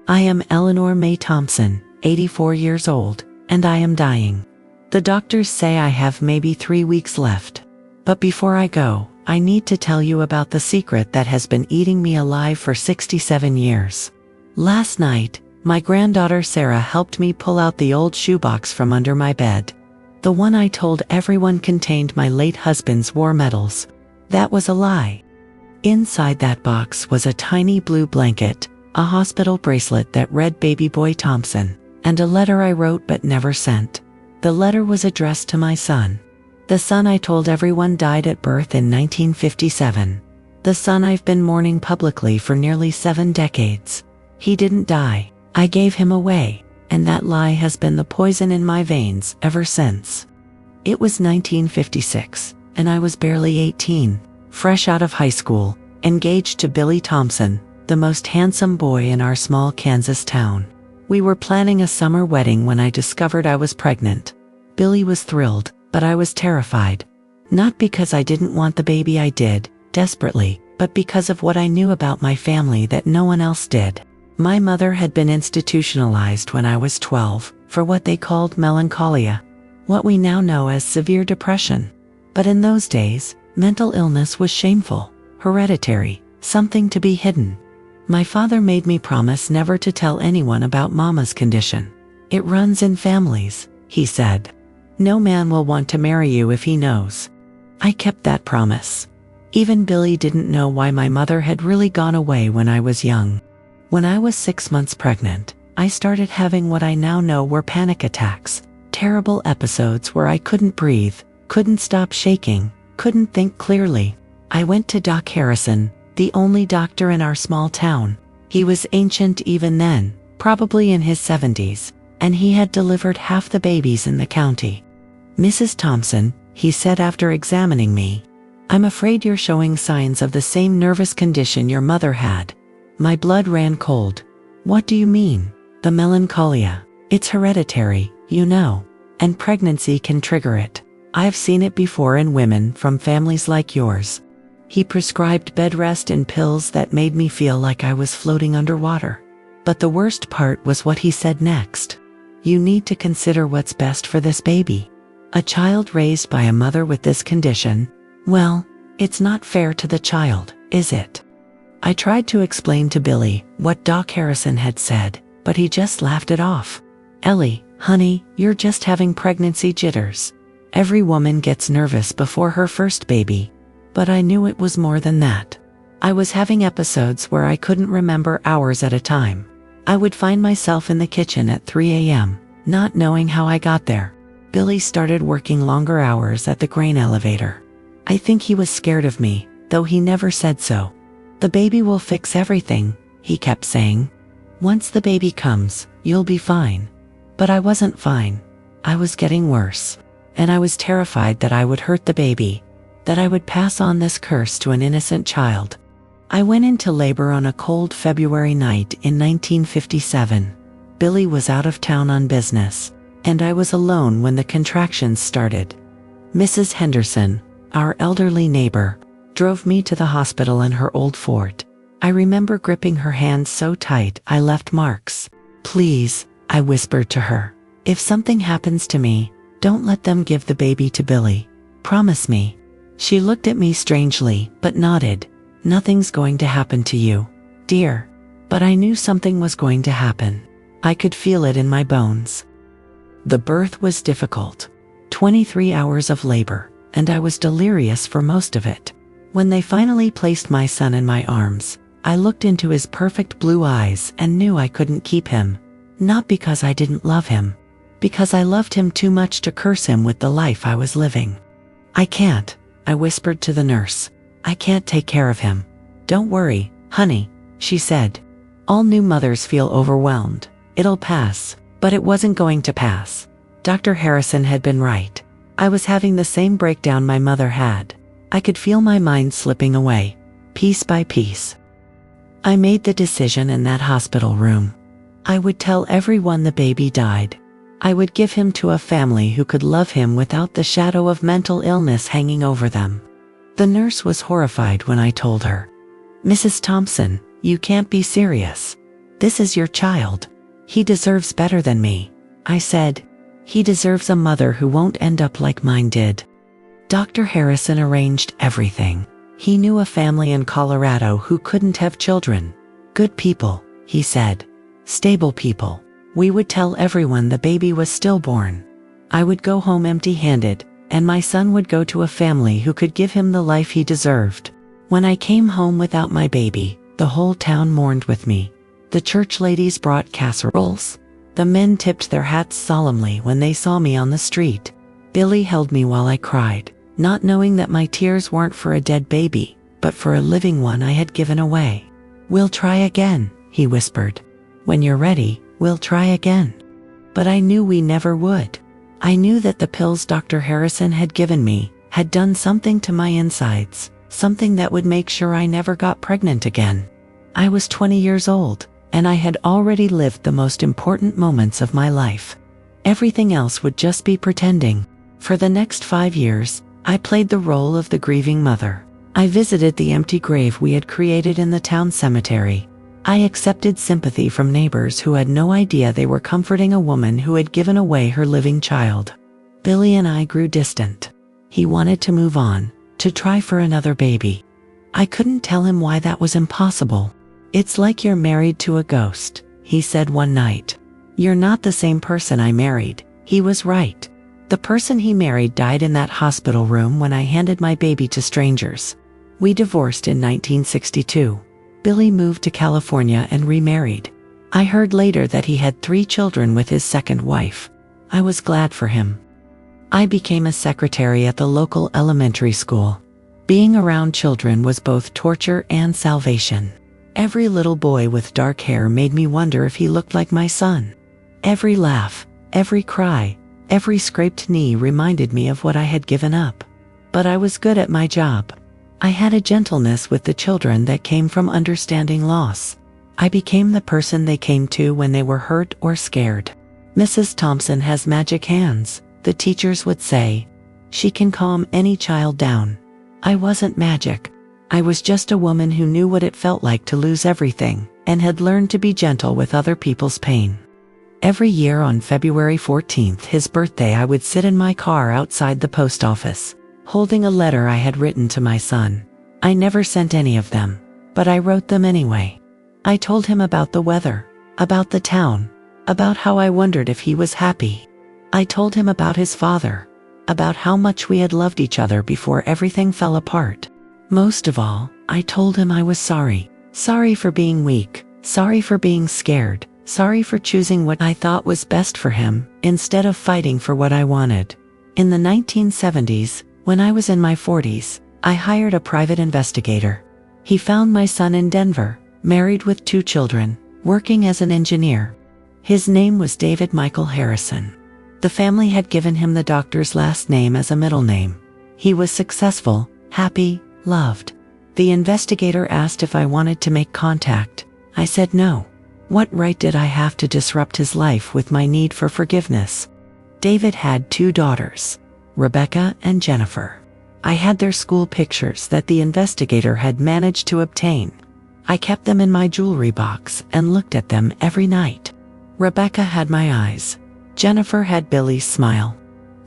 I am Eleanor May Thompson, 84 years old, and I am dying. The doctors say I have maybe 3 weeks left. But before I go, I need to tell you about the secret that has been eating me alive for 67 years. Last night, my granddaughter Sarah helped me pull out the old shoebox from under my bed. The one I told everyone contained my late husband's war medals. That was a lie. Inside that box was a tiny blue blanket, a hospital bracelet that read Baby Boy Thompson, and a letter I wrote but never sent. The letter was addressed to my son. The son I told everyone died at birth in 1957. The son I've been mourning publicly for nearly 7 decades. He didn't die. I gave him away, and that lie has been the poison in my veins ever since. It was 1956, and I was barely 18, fresh out of high school, engaged to Billy Thompson, the most handsome boy in our small Kansas town. We were planning a summer wedding when I discovered I was pregnant. Billy was thrilled, but I was terrified. Not because I didn't want the baby, I did, desperately, but because of what I knew about my family that no one else did. My mother had been institutionalized when I was 12, for what they called melancholia, what we now know as severe depression. But in those days, mental illness was shameful, hereditary, something to be hidden. My father made me promise never to tell anyone about Mama's condition. It runs in families, he said. No man will want to marry you if he knows. I kept that promise. Even Billy didn't know why my mother had really gone away when I was young. When I was 6 months pregnant, I started having what I now know were panic attacks, terrible episodes where I couldn't breathe, couldn't stop shaking, couldn't think clearly. I went to Doc Harrison, the only doctor in our small town. He was ancient even then, probably in his 70s, and he had delivered half the babies in the county. Mrs. Thompson, he said after examining me, I'm afraid you're showing signs of the same nervous condition your mother had. My blood ran cold. What do you mean? The melancholia. It's hereditary, you know, and pregnancy can trigger it. I've seen it before in women from families like yours. He prescribed bed rest and pills that made me feel like I was floating underwater. But the worst part was what he said next. You need to consider what's best for this baby. A child raised by a mother with this condition, well, it's not fair to the child, is it? I tried to explain to Billy what Doc Harrison had said, but he just laughed it off. Ellie, honey, you're just having pregnancy jitters. Every woman gets nervous before her first baby. But I knew it was more than that. I was having episodes where I couldn't remember hours at a time. I would find myself in the kitchen at 3 a.m., not knowing how I got there. Billy started working longer hours at the grain elevator. I think he was scared of me, though he never said so. The baby will fix everything, he kept saying. Once the baby comes, you'll be fine. But I wasn't fine. I was getting worse. And I was terrified that I would hurt the baby, that I would pass on this curse to an innocent child. I went into labor on a cold February night in 1957. Billy was out of town on business, and I was alone when the contractions started. Mrs. Henderson, our elderly neighbor, drove me to the hospital in her old Ford. I remember gripping her hand so tight I left marks. Please, I whispered to her, if something happens to me, don't let them give the baby to Billy. Promise me. She looked at me strangely, but nodded. Nothing's going to happen to you, dear. But I knew something was going to happen. I could feel it in my bones. The birth was difficult. 23 hours of labor, and I was delirious for most of it. When they finally placed my son in my arms, I looked into his perfect blue eyes and knew I couldn't keep him. Not because I didn't love him. Because I loved him too much to curse him with the life I was living. I can't, I whispered to the nurse. I can't take care of him. Don't worry, honey, she said. All new mothers feel overwhelmed. It'll pass. But it wasn't going to pass. Dr. Harrison had been right. I was having the same breakdown my mother had. I could feel my mind slipping away, piece by piece. I made the decision in that hospital room. I would tell everyone the baby died. I would give him to a family who could love him without the shadow of mental illness hanging over them. The nurse was horrified when I told her. Mrs. Thompson, you can't be serious. "This is your child. He deserves better than me," I said. "He deserves a mother who won't end up like mine did." Dr. Harrison arranged everything. He knew a family in Colorado who couldn't have children. "Good people," he said. "Stable people. We would tell everyone the baby was stillborn. I would go home empty-handed, and my son would go to a family who could give him the life he deserved." When I came home without my baby, the whole town mourned with me. The church ladies brought casseroles. The men tipped their hats solemnly when they saw me on the street. Billy held me while I cried, not knowing that my tears weren't for a dead baby, but for a living one I had given away. "We'll try again," he whispered. "When you're ready, we'll try again." But I knew we never would. I knew that the pills Dr. Harrison had given me had done something to my insides, something that would make sure I never got pregnant again. I was 20 years old, and I had already lived the most important moments of my life. Everything else would just be pretending. For the next 5 years, I played the role of the grieving mother. I visited the empty grave we had created in the town cemetery. I accepted sympathy from neighbors who had no idea they were comforting a woman who had given away her living child. Billy and I grew distant. He wanted to move on, to try for another baby. I couldn't tell him why that was impossible. "It's like you're married to a ghost," he said one night. "You're not the same person I married." He was right. The person he married died in that hospital room when I handed my baby to strangers. We divorced in 1962. Billy moved to California and remarried. I heard later that he had 3 children with his second wife. I was glad for him. I became a secretary at the local elementary school. Being around children was both torture and salvation. Every little boy with dark hair made me wonder if he looked like my son. Every laugh, every cry, every scraped knee reminded me of what I had given up. But I was good at my job. I had a gentleness with the children that came from understanding loss. I became the person they came to when they were hurt or scared. "Mrs. Thompson has magic hands," the teachers would say. "She can calm any child down." I wasn't magic. I was just a woman who knew what it felt like to lose everything, and had learned to be gentle with other people's pain. Every year on February 14th, his birthday, I would sit in my car outside the post office, holding a letter I had written to my son. I never sent any of them, but I wrote them anyway. I told him about the weather, about the town, about how I wondered if he was happy. I told him about his father, about how much we had loved each other before everything fell apart. Most of all, I told him I was sorry. Sorry for being weak, sorry for being scared, sorry for choosing what I thought was best for him, instead of fighting for what I wanted. In the 1970s, when I was in my 40s, I hired a private investigator. He found my son in Denver, married with 2 children, working as an engineer. His name was David Michael Harrison. The family had given him the doctor's last name as a middle name. He was successful, happy, loved. The investigator asked if I wanted to make contact. I said no. What right did I have to disrupt his life with my need for forgiveness? David had 2 daughters, Rebecca and Jennifer. I had their school pictures that the investigator had managed to obtain. I kept them in my jewelry box and looked at them every night. Rebecca had my eyes. Jennifer had Billy's smile.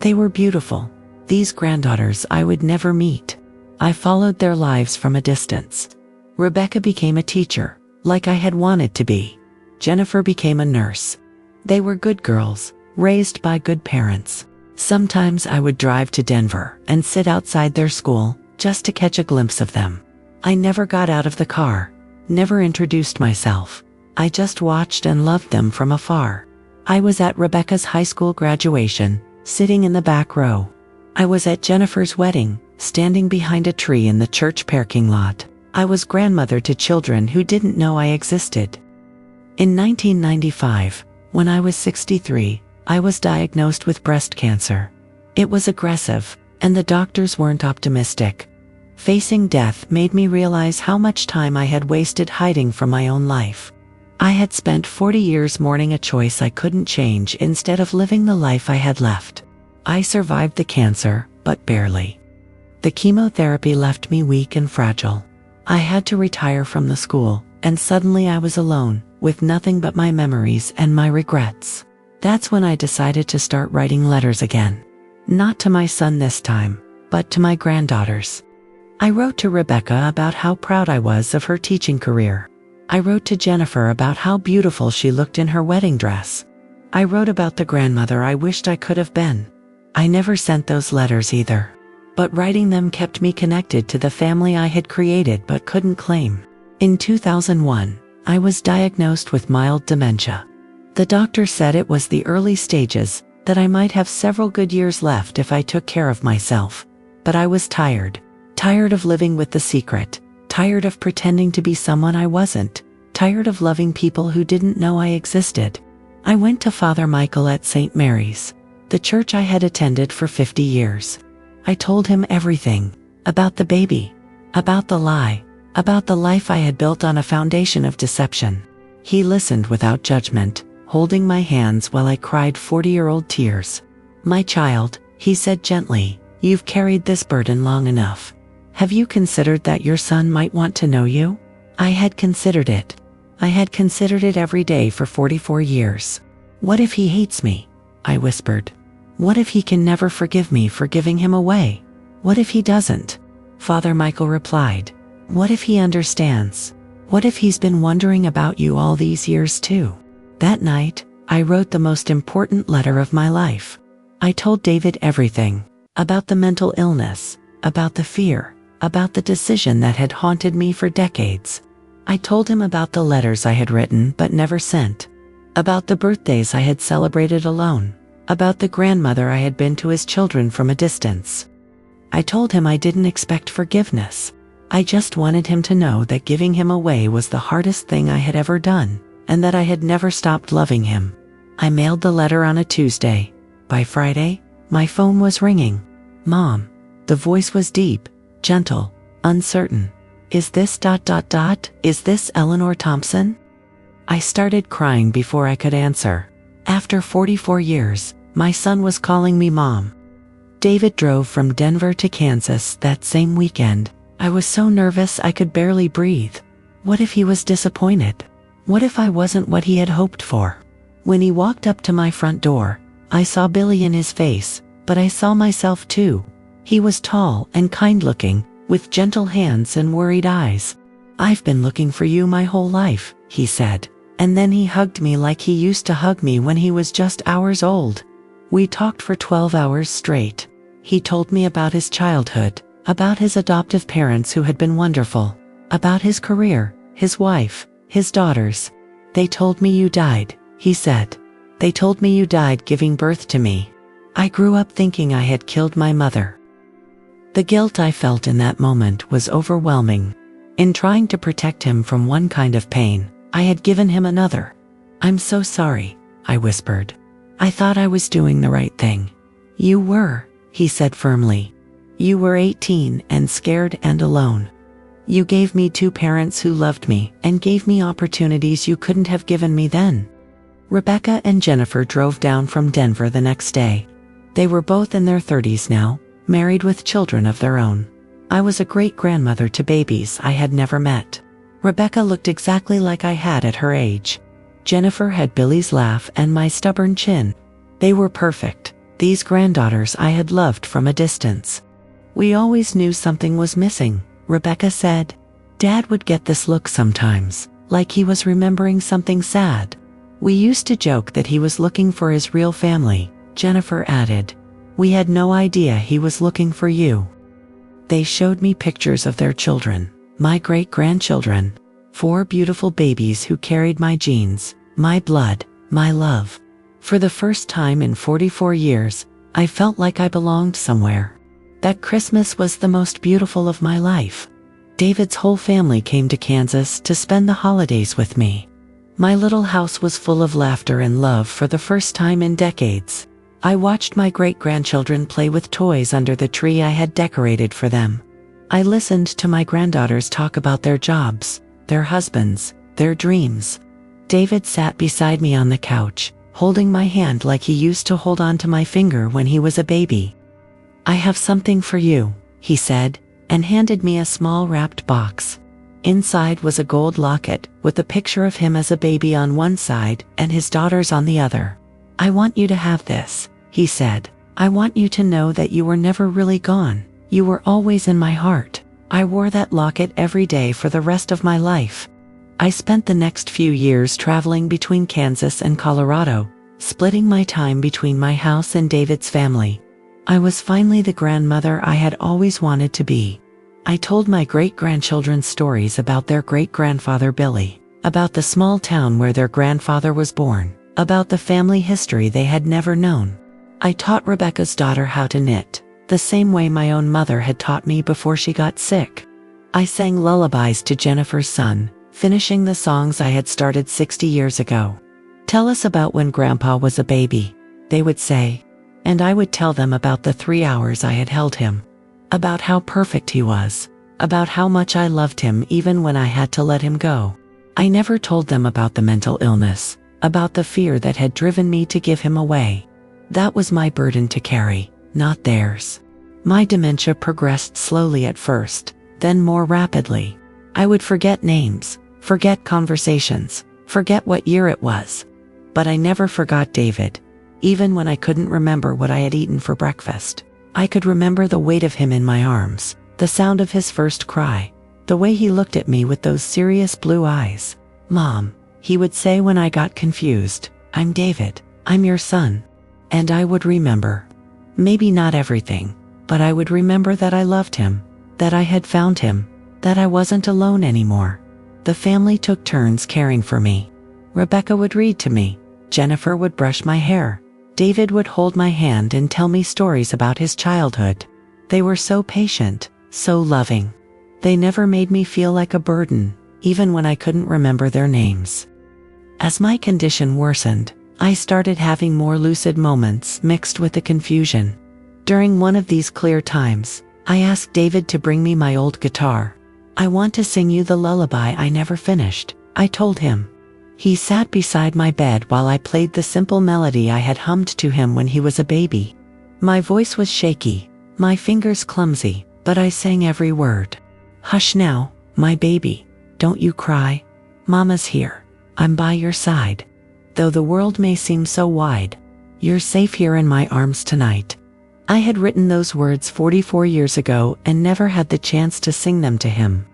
They were beautiful. These granddaughters I would never meet. I followed their lives from a distance. Rebecca became a teacher, like I had wanted to be. Jennifer became a nurse. They were good girls, raised by good parents. Sometimes I would drive to Denver and sit outside their school, just to catch a glimpse of them. I never got out of the car, never introduced myself. I just watched and loved them from afar. I was at Rebecca's high school graduation, sitting in the back row. I was at Jennifer's wedding, standing behind a tree in the church parking lot. I was grandmother to children who didn't know I existed. In 1995, when I was 63, I was diagnosed with breast cancer. It was aggressive, and the doctors weren't optimistic. Facing death made me realize how much time I had wasted hiding from my own life. I had spent 40 years mourning a choice I couldn't change instead of living the life I had left. I survived the cancer, but barely. The chemotherapy left me weak and fragile. I had to retire from the school, and suddenly I was alone, with nothing but my memories and my regrets. That's when I decided to start writing letters again. Not to my son this time, but to my granddaughters. I wrote to Rebecca about how proud I was of her teaching career. I wrote to Jennifer about how beautiful she looked in her wedding dress. I wrote about the grandmother I wished I could have been. I never sent those letters either. But writing them kept me connected to the family I had created but couldn't claim. In 2001, I was diagnosed with mild dementia. The doctor said it was the early stages, that I might have several good years left if I took care of myself. But I was tired. Tired of living with the secret. Tired of pretending to be someone I wasn't. Tired of loving people who didn't know I existed. I went to Father Michael at St. Mary's, the church I had attended for 50 years. I told him everything. About the baby. About the lie. About the life I had built on a foundation of deception. He listened without judgment, holding my hands while I cried 40-year-old tears. "My child," he said gently, "you've carried this burden long enough. Have you considered that your son might want to know you?" I had considered it. I had considered it every day for 44 years. "What if he hates me?" I whispered. "What if he can never forgive me for giving him away? What if he doesn't?" Father Michael replied, "What if he understands? What if he's been wondering about you all these years too?" That night, I wrote the most important letter of my life. I told David everything. About the mental illness, about the fear, about the decision that had haunted me for decades. I told him about the letters I had written but never sent. About the birthdays I had celebrated alone. About the grandmother I had been to his children from a distance. I told him I didn't expect forgiveness. I just wanted him to know that giving him away was the hardest thing I had ever done, and that I had never stopped loving him. I mailed the letter on a Tuesday. By Friday, my phone was ringing. "Mom." The voice was deep, gentle, uncertain. "Is this ... Is this Eleanor Thompson?" I started crying before I could answer. After 44 years, my son was calling me Mom. David drove from Denver to Kansas that same weekend. I was so nervous I could barely breathe. What if he was disappointed? What if I wasn't what he had hoped for? When he walked up to my front door, I saw Billy in his face, but I saw myself too. He was tall and kind-looking, with gentle hands and worried eyes. "I've been looking for you my whole life," he said. And then he hugged me like he used to hug me when he was just hours old. We talked for 12 hours straight. He told me about his childhood, about his adoptive parents who had been wonderful, about his career, his wife, his daughters. "They told me you died," he said. "They told me you died giving birth to me. I grew up thinking I had killed my mother." The guilt I felt in that moment was overwhelming. In trying to protect him from one kind of pain, I had given him another. "I'm so sorry," I whispered. "I thought I was doing the right thing." "You were," he said firmly. "You were 18 and scared and alone. You gave me two parents who loved me and gave me opportunities you couldn't have given me then." Rebecca and Jennifer drove down from Denver the next day. They were both in their 30s now, married with children of their own. I was a great-grandmother to babies I had never met. Rebecca looked exactly like I had at her age. Jennifer had Billy's laugh and my stubborn chin. They were perfect, these granddaughters I had loved from a distance. "We always knew something was missing," Rebecca said. "Dad would get this look sometimes, like he was remembering something sad. We used to joke that he was looking for his real family," Jennifer added. "We had no idea he was looking for you." They showed me pictures of their children, my great-grandchildren, 4 beautiful babies who carried my genes, my blood, my love. For the first time in 44 years, I felt like I belonged somewhere. That Christmas was the most beautiful of my life. David's whole family came to Kansas to spend the holidays with me. My little house was full of laughter and love for the first time in decades. I watched my great-grandchildren play with toys under the tree I had decorated for them. I listened to my granddaughters talk about their jobs, their husbands, their dreams. David sat beside me on the couch, holding my hand like he used to hold on to my finger when he was a baby. "I have something for you," he said, and handed me a small wrapped box. Inside was a gold locket with a picture of him as a baby on one side and his daughters on the other. "I want you to have this," he said. "I want you to know that you were never really gone. You were always in my heart." I wore that locket every day for the rest of my life. I spent the next few years traveling between Kansas and Colorado, splitting my time between my house and David's family. I was finally the grandmother I had always wanted to be. I told my great-grandchildren stories about their great-grandfather Billy, about the small town where their grandfather was born, about the family history they had never known. I taught Rebecca's daughter how to knit, the same way my own mother had taught me before she got sick. I sang lullabies to Jennifer's son, finishing the songs I had started 60 years ago. "Tell us about when Grandpa was a baby," they would say. And I would tell them about the 3 hours I had held him, about how perfect he was, about how much I loved him even when I had to let him go. I never told them about the mental illness, about the fear that had driven me to give him away. That was my burden to carry, not theirs. My dementia progressed slowly at first, then more rapidly. I would forget names, forget conversations, forget what year it was. But I never forgot David. Even when I couldn't remember what I had eaten for breakfast, I could remember the weight of him in my arms, the sound of his first cry, the way he looked at me with those serious blue eyes. "Mom," he would say when I got confused, "I'm David, I'm your son." And I would remember. Maybe not everything, but I would remember that I loved him, that I had found him, that I wasn't alone anymore. The family took turns caring for me. Rebecca would read to me, Jennifer would brush my hair, David would hold my hand and tell me stories about his childhood. They were so patient, so loving. They never made me feel like a burden, even when I couldn't remember their names. As my condition worsened, I started having more lucid moments mixed with the confusion. During one of these clear times, I asked David to bring me my old guitar. "I want to sing you the lullaby I never finished," I told him. He sat beside my bed while I played the simple melody I had hummed to him when he was a baby. My voice was shaky, my fingers clumsy, but I sang every word. "Hush now, my baby. Don't you cry. Mama's here. I'm by your side. Though the world may seem so wide, you're safe here in my arms tonight." I had written those words 44 years ago and never had the chance to sing them to him.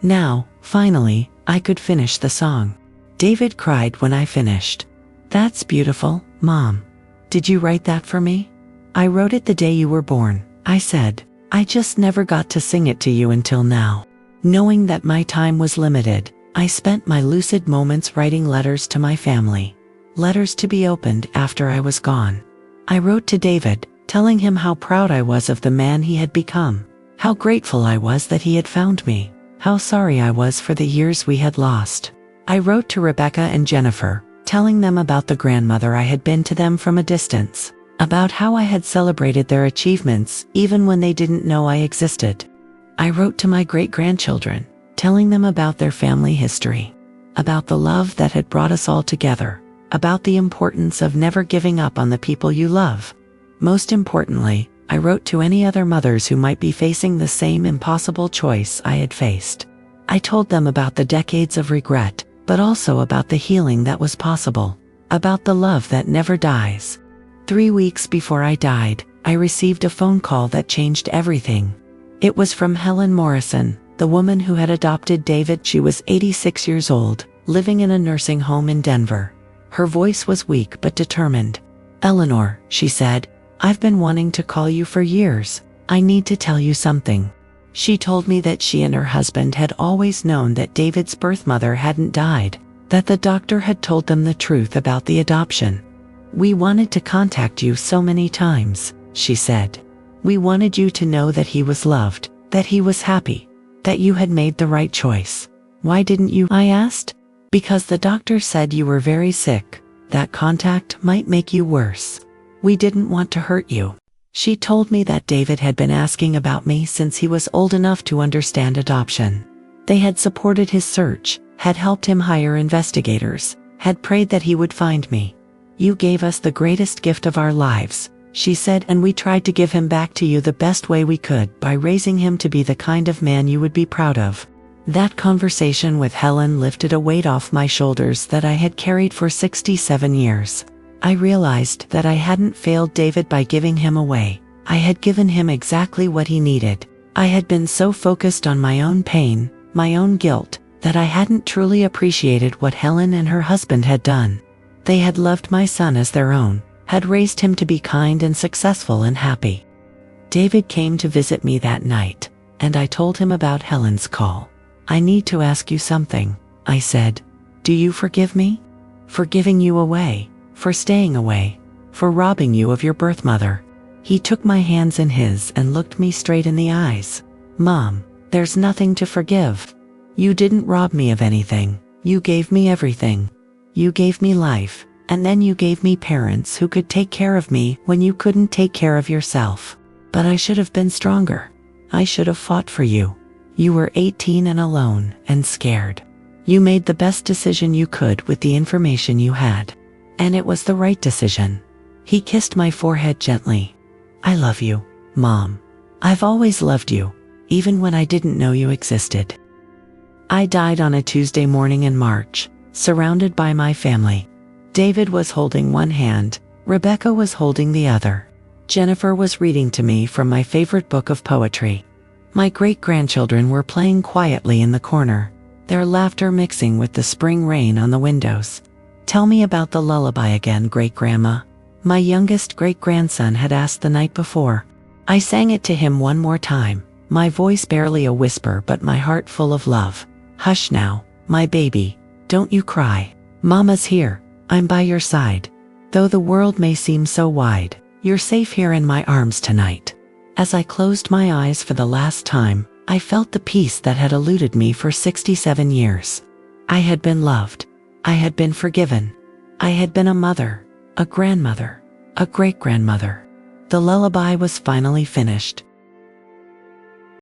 Now, finally, I could finish the song. David cried when I finished. "That's beautiful, Mom. Did you write that for me?" "I wrote it the day you were born," I said. "I just never got to sing it to you until now." Knowing that my time was limited, I spent my lucid moments writing letters to my family. Letters to be opened after I was gone. I wrote to David, telling him how proud I was of the man he had become, how grateful I was that he had found me, how sorry I was for the years we had lost. I wrote to Rebecca and Jennifer, telling them about the grandmother I had been to them from a distance, about how I had celebrated their achievements even when they didn't know I existed. I wrote to my great-grandchildren, telling them about their family history, about the love that had brought us all together, about the importance of never giving up on the people you love. Most importantly, I wrote to any other mothers who might be facing the same impossible choice I had faced. I told them about the decades of regret, but also about the healing that was possible, about the love that never dies. 3 weeks before I died, I received a phone call that changed everything. It was from Helen Morrison, the woman who had adopted David. She was 86 years old, living in a nursing home in Denver. Her voice was weak but determined. "Eleanor," she said, "I've been wanting to call you for years. I need to tell you something." She told me that she and her husband had always known that David's birth mother hadn't died, that the doctor had told them the truth about the adoption. "We wanted to contact you so many times," she said. "We wanted you to know that he was loved, that he was happy, that you had made the right choice." "Why didn't you?" I asked. "Because the doctor said you were very sick. That contact might make you worse. We didn't want to hurt you." She told me that David had been asking about me since he was old enough to understand adoption. They had supported his search, had helped him hire investigators, had prayed that he would find me. "You gave us the greatest gift of our lives," she said, "and we tried to give him back to you the best way we could by raising him to be the kind of man you would be proud of." That conversation with Helen lifted a weight off my shoulders that I had carried for 67 years. I realized that I hadn't failed David by giving him away. I had given him exactly what he needed. I had been so focused on my own pain, my own guilt, that I hadn't truly appreciated what Helen and her husband had done. They had loved my son as their own, had raised him to be kind and successful and happy. David came to visit me that night, and I told him about Helen's call. "I need to ask you something," I said. "Do you forgive me? For giving you away, for staying away, for robbing you of your birth mother?" He took my hands in his and looked me straight in the eyes. "Mom, there's nothing to forgive. You didn't rob me of anything. You gave me everything. You gave me life, and then you gave me parents who could take care of me when you couldn't take care of yourself. But I should have been stronger. I should have fought for you. You were 18 and alone and scared. You made the best decision you could with the information you had. And it was the right decision." He kissed my forehead gently. "I love you, Mom. I've always loved you, even when I didn't know you existed." I died on a Tuesday morning in March, surrounded by my family. David was holding one hand, Rebecca was holding the other. Jennifer was reading to me from my favorite book of poetry. My great-grandchildren were playing quietly in the corner, their laughter mixing with the spring rain on the windows. "Tell me about the lullaby again, great-grandma," my youngest great-grandson had asked the night before. I sang it to him one more time, my voice barely a whisper but my heart full of love. "Hush now, my baby, don't you cry. Mama's here, I'm by your side. Though the world may seem so wide, you're safe here in my arms tonight." As I closed my eyes for the last time, I felt the peace that had eluded me for 67 years. I had been loved. I had been forgiven. I had been a mother, a grandmother, a great-grandmother. The lullaby was finally finished.